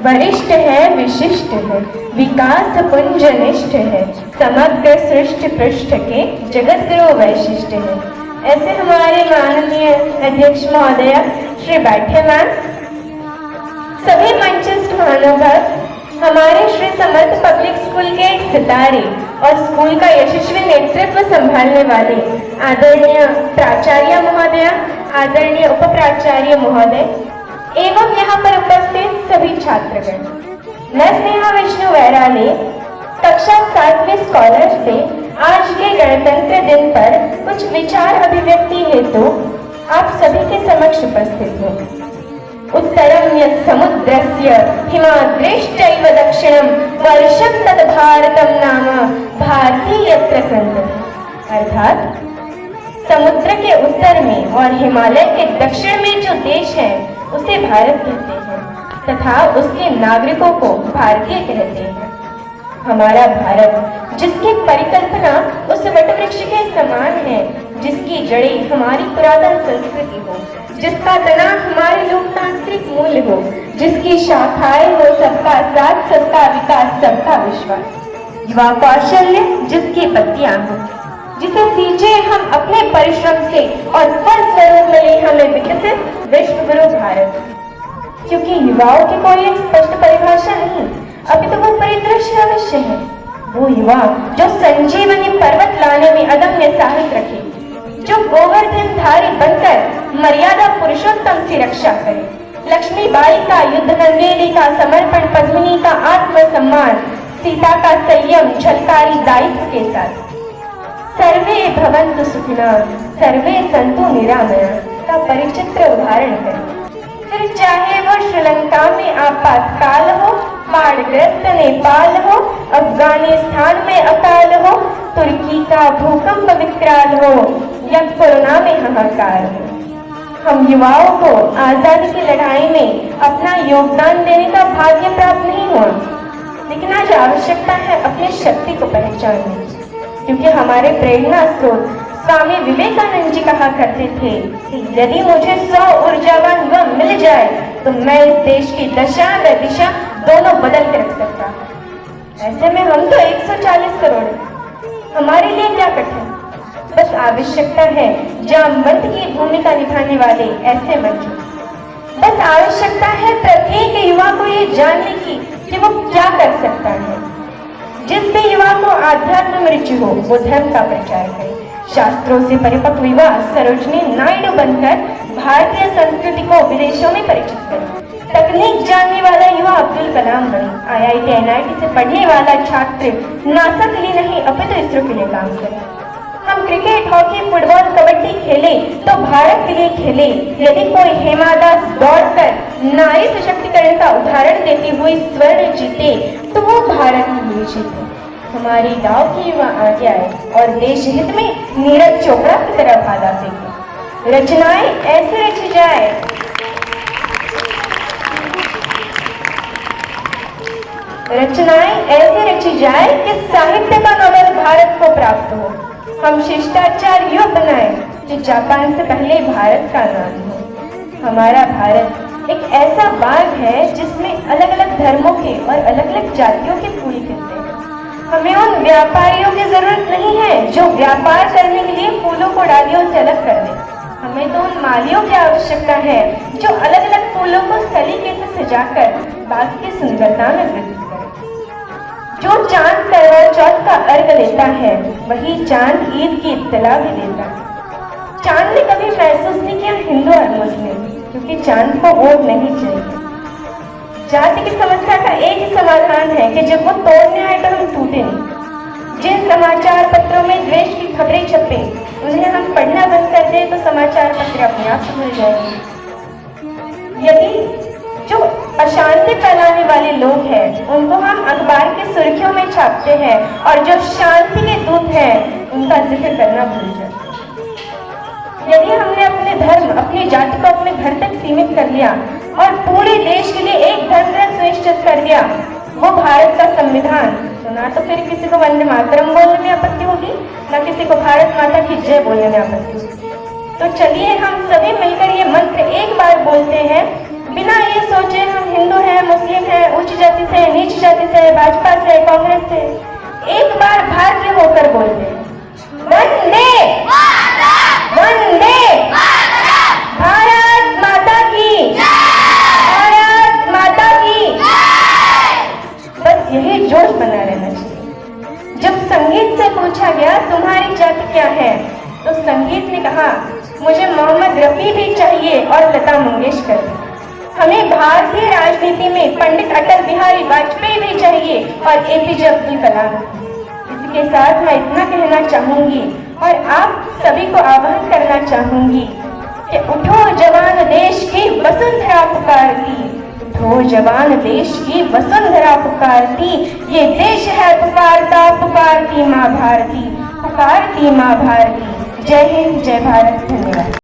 वरिष्ठ है, विशिष्ट है, विकास पुंज निष्ठ है, समग्र सृष्टि पृष्ठ के जगत गुरु वैशिष्ट है। ऐसे हमारे माननीय अध्यक्ष महोदय श्री बैठे मैम, सभी मंचस्थ महानुभाव, हमारे श्री समर्थ पब्लिक स्कूल के एक सितारे और स्कूल का यशस्वी नेतृत्व संभालने वाले आदरणीय प्राचार्य महोदय, आदरणीय उप प्राचार्य महोदय एवं यहाँ पर उपस्थित सभी छात्रगण, मैं स्नेहा विष्णु वैराले कक्षा 7वीं स्कॉलर से आज के गणतंत्र दिन पर कुछ विचार अभिव्यक्ति हेतु आप सभी के समक्ष उपस्थित हूँ। उत्तरम यत् समुद्रस्य हिमाद्रिश्चैव दक्षिणम वर्षं तत् भारतम नाम भारती यत्र सन्तति। अर्थात समुद्र के उत्तर में और हिमालय के दक्षिण में जो देश है उसे भारत कहते हैं तथा उसके नागरिकों को भारतीय कहते हैं। हमारा भारत, जिसकी परिकल्पना उस वटवृक्ष के समान है, जिसकी जड़ें हमारी पुरातन संस्कृति हो, जिसका तना हमारे लोकतांत्रिक मूल्य हो, जिसकी शाखाएं हो सबका साथ, सबका विकास, सबका विश्वास, युवा कौशल्य जिसकी पत्तियां हो, जिसे सींचे हम अपने परिश्रम से और फल स्वरूप मिले हमें विकसित विश्व गुरु भारत। क्योंकि युवाओं की कोई एक स्पष्ट परिभाषा नहीं, अभी तो वो परिदृश्य अवश्य है। वो युवा जो संजीवनी पर्वत लाने में अदम्य साहस रखे, जो गोवर्धन धारी बनकर मर्यादा पुरुषोत्तम की रक्षा करे, लक्ष्मीबाई का युद्ध नंगेली का समर्पण, पद्मिनी का आत्मसम्मान, सीता का संयम झलकारी दायित्व के साथ, सर्वे भवन्तु सुखिनः सर्वे सन्तु निरामया का परिचित्र उदाहरण है। फिर चाहे वो श्रीलंका में आपातकाल हो, बाढ़ग्रस्त नेपाल हो, अफगानिस्तान में अकाल हो, तुर्की का भूकंप विकराल हो या कोरोना में हाहाकार हो, हम युवाओं को आजादी की लड़ाई में अपना योगदान देने का भाग्य प्राप्त नहीं हुआ, लेकिन आज आवश्यकता है अपनी शक्ति को पहचानने। क्योंकि हमारे प्रेरणा स्रोत स्वामी विवेकानंद जी कहा करते थे कि यदि मुझे 100 ऊर्जावान युवा मिल जाए तो मैं इस देश की दशा व दिशा दोनों बदल के रख सकता हूँ। ऐसे में हम तो 140 करोड़ हैं, हमारे लिए क्या कठिन, बस आवश्यकता है जामवंत की भूमिका निभाने वाले ऐसे मंचों। बस आवश्यकता है प्रत्येक युवा को ये जानने की कि वो क्या कर सकता है। जिस भी युवा को आध्यात्म में रुचि हो वो धर्म का प्रचार करे, शास्त्रों से परिपक्व युवा सरोजनी नायडू बनकर भारतीय संस्कृति को विदेशों में परिचित करे, तकनीक जानने वाला युवा अब्दुल कलाम बने, IIT NIT से पढ़ने वाला छात्र नासा के लिए नहीं अपितु इसरो के लिए काम करे। हम क्रिकेट, हॉकी, फुटबॉल, कबड्डी खेले तो भारत के लिए खेले। यदि कोई हेमा दास दौड़कर नारी सशक्तिकरण का उदाहरण देती हुई स्वर्ण जीते तो वो भारत के लिए जीते। हमारी गांव की युवा आगे आए और देश हित में नीरज चोपड़ा की तरह भाला फेंके। रचनाएं ऐसे रची जाए कि साहित्य का नोबेल भारत को प्राप्त हो। हम शिष्टाचार युग बनाए जो जापान से पहले भारत का नाम हो। हमारा भारत एक ऐसा बाग है जिसमें अलग अलग धर्मों के और अलग अलग जातियों के फूल खिलते हैं। हमें उन व्यापारियों की जरूरत नहीं है जो व्यापार करने के लिए फूलों को डालियों से अलग कर दें। हमें तो उन मालियों की आवश्यकता है जो अलग अलग फूलों को सलीके से सजाकर बाग की सुंदरता में वृद्धि करे। जो चांद करवा चौथ का अर्घ लेता है वही चांद ईद की इत्तला भी देता है। चांद ने कभी महसूस नहीं किया हिंदू और मुस्लिम, क्योंकि चांद को वोट नहीं चाहिए। जाति की समस्या का एक ही समाधान है कि जब वो तोड़ने आए तो हम टूटे नहीं। जिन समाचार पत्रों में द्वेष की खबरें छपे उन्हें हम पढ़ना बंद कर दें तो समाचार पत्र अपने आप समझ जाएंगे। यदि जो अशांति फैलाने वाले लोग हैं उनको हम अखबार की सुर्खियों में छापते हैं और जो शांति के दूत हैं उनका जिक्र करना भूल जाते हैं। यदि हमने अपने धर्म, अपनी जाति को अपने घर तक सीमित कर लिया और पूरे देश के लिए एक धर्म सुनिश्चित कर दिया, वो भारत का संविधान, तो ना तो फिर किसी को वंदे मातरम बोलने में आपत्ति होगी, ना किसी को भारत माता की जय बोलने में आपत्ति होगी। तो चलिए हम सभी मिलकर ये मंत्र एक बार बोलते हैं, बिना ये सोचे हम हिंदू हैं, मुस्लिम हैं, उच्च जाति से, नीच जाति से, भाजपा से, कांग्रेस से, एक बार भारतीय होकर बोल दे, वंदे वंदे भारत माता की, भारत माता की। बस यही जोश बना रहना चाहिए। जब संगीत से पूछा गया तुम्हारी जाति क्या है, तो संगीत ने कहा मुझे मोहम्मद रफी भी चाहिए और लता मंगेशकर भी। हमें भारतीय राजनीति में पंडित अटल बिहारी वाजपेयी भी चाहिए और एपीजे अब्दुल कलाम। इसके साथ मैं इतना कहना चाहूंगी और आप सभी को आह्वान करना चाहूंगी कि उठो जवान देश की वसुंधरा पुकारती, उठो जवान देश की वसुंधरा पुकारती, ये देश है पुकारता पुकारती माँ भारती, पुकारती माँ भारती। जय हिंद, जय भारत, धन्यवाद।